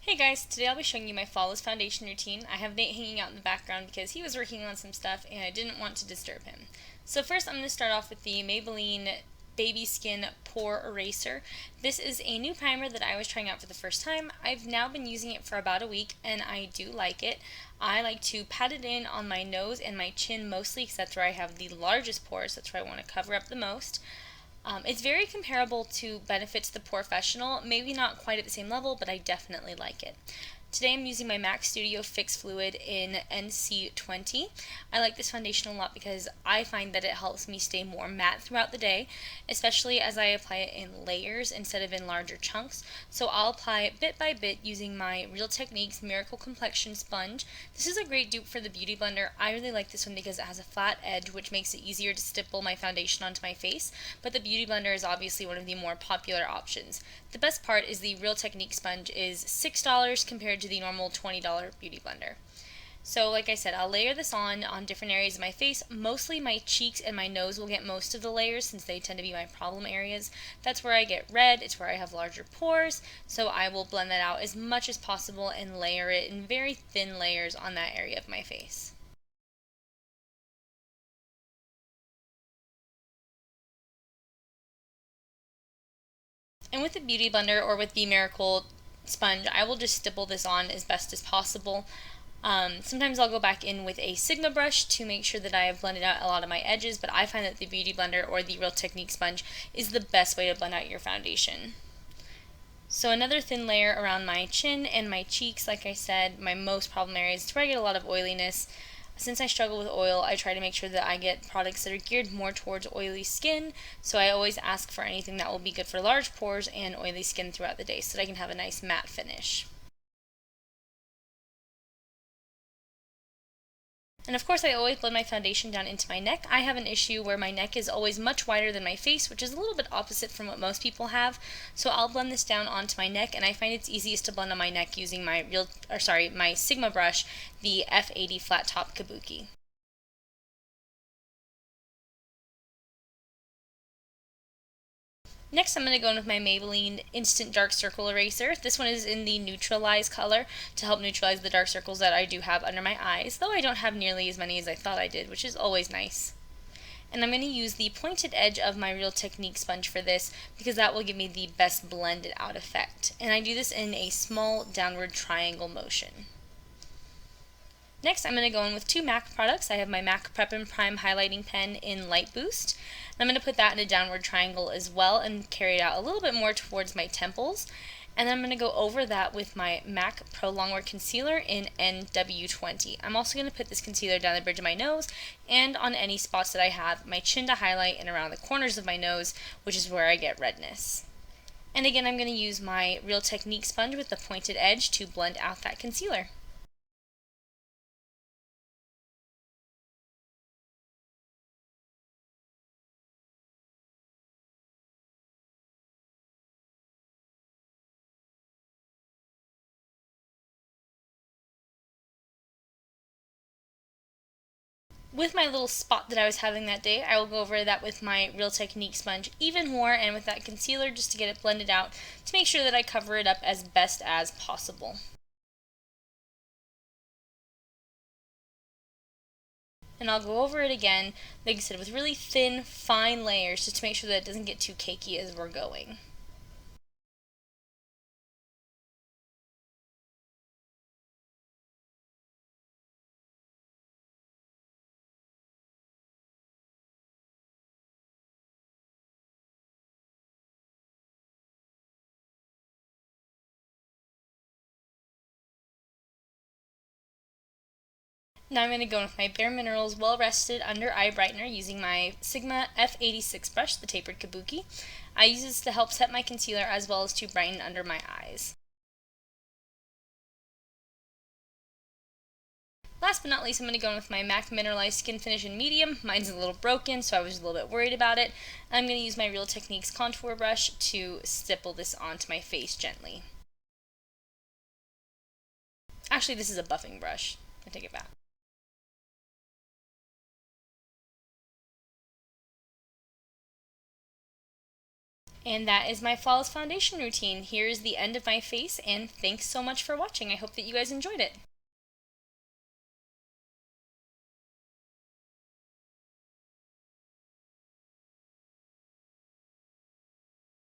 Hey guys, today I'll be showing you my flawless foundation routine. I have Nate hanging out in the background because he was working on some stuff and I didn't want to disturb him. So first I'm going to start off with the Maybelline Baby Skin Pore Eraser. This is a new primer that I was trying out for the first time. I've now been using it for about a week and I do like it. I like to pat it in on my nose and my chin mostly because that's where I have the largest pores. That's where I want to cover up the most. It's very comparable to Benefit's The Porefessional, maybe not quite at the same level, but I definitely like it. Today I'm using my MAC Studio Fix Fluid in NC20. I like this foundation a lot because I find that it helps me stay more matte throughout the day, especially as I apply it in layers instead of in larger chunks. So I'll apply it bit by bit using my Real Techniques Miracle Complexion sponge. This is a great dupe for the Beauty Blender. I really like this one because it has a flat edge, which makes it easier to stipple my foundation onto my face, but the Beauty Blender is obviously one of the more popular options. The best part is the Real Techniques sponge is $6 compared to the normal $20 Beauty Blender. So like I said, I'll layer this on different areas of my face. Mostly my cheeks and my nose will get most of the layers since they tend to be my problem areas. That's where I get red, it's where I have larger pores, so I will blend that out as much as possible and layer it in very thin layers on that area of my face. And with the Beauty Blender or with the Miracle sponge, I will just stipple this on as best as possible. Sometimes I'll go back in with a Sigma brush to make sure that I have blended out a lot of my edges, but I find that the Beauty Blender or the Real Technique sponge is the best way to blend out your foundation. So another thin layer around my chin and my cheeks, like I said, my most problem areas, it's where I get a lot of oiliness. Since I struggle with oil, I try to make sure that I get products that are geared more towards oily skin, so I always ask for anything that will be good for large pores and oily skin throughout the day so that I can have a nice matte finish. And of course I always blend my foundation down into my neck. I have an issue where my neck is always much wider than my face, which is a little bit opposite from what most people have. So I'll blend this down onto my neck, and I find it's easiest to blend on my neck using my Sigma brush, the F80 flat top kabuki. Next, I'm going to go in with my Maybelline Instant Dark Circle Eraser. This one is in the Neutralize color to help neutralize the dark circles that I do have under my eyes, though I don't have nearly as many as I thought I did, which is always nice. And I'm going to use the pointed edge of my Real Technique sponge for this because that will give me the best blended out effect. And I do this in a small downward triangle motion. Next, I'm going to go in with two MAC products. I have my MAC Prep and Prime Highlighting Pen in Light Boost. I'm going to put that in a downward triangle as well and carry it out a little bit more towards my temples. And then I'm going to go over that with my MAC Pro Longwear Concealer in NW20. I'm also going to put this concealer down the bridge of my nose and on any spots that I have my chin to highlight and around the corners of my nose, which is where I get redness. And again, I'm going to use my Real Technique sponge with the pointed edge to blend out that concealer. With my little spot that I was having that day, I will go over that with my Real Technique sponge even more and with that concealer just to get it blended out to make sure that I cover it up as best as possible. And I'll go over it again, like I said, with really thin, fine layers just to make sure that it doesn't get too cakey as we're going. Now I'm going to go in with my Bare Minerals Well Rested Under Eye Brightener using my Sigma F86 brush, the tapered kabuki. I use this to help set my concealer as well as to brighten under my eyes. Last but not least, I'm going to go in with my MAC Mineralized Skin Finish in Medium. Mine's a little broken, so I was a little bit worried about it. I'm going to use my Real Techniques contour brush to stipple this onto my face gently. Actually, this is a buffing brush. I take it back. And that is my flawless foundation routine. Here is the end of my face, and thanks so much for watching. I hope that you guys enjoyed it.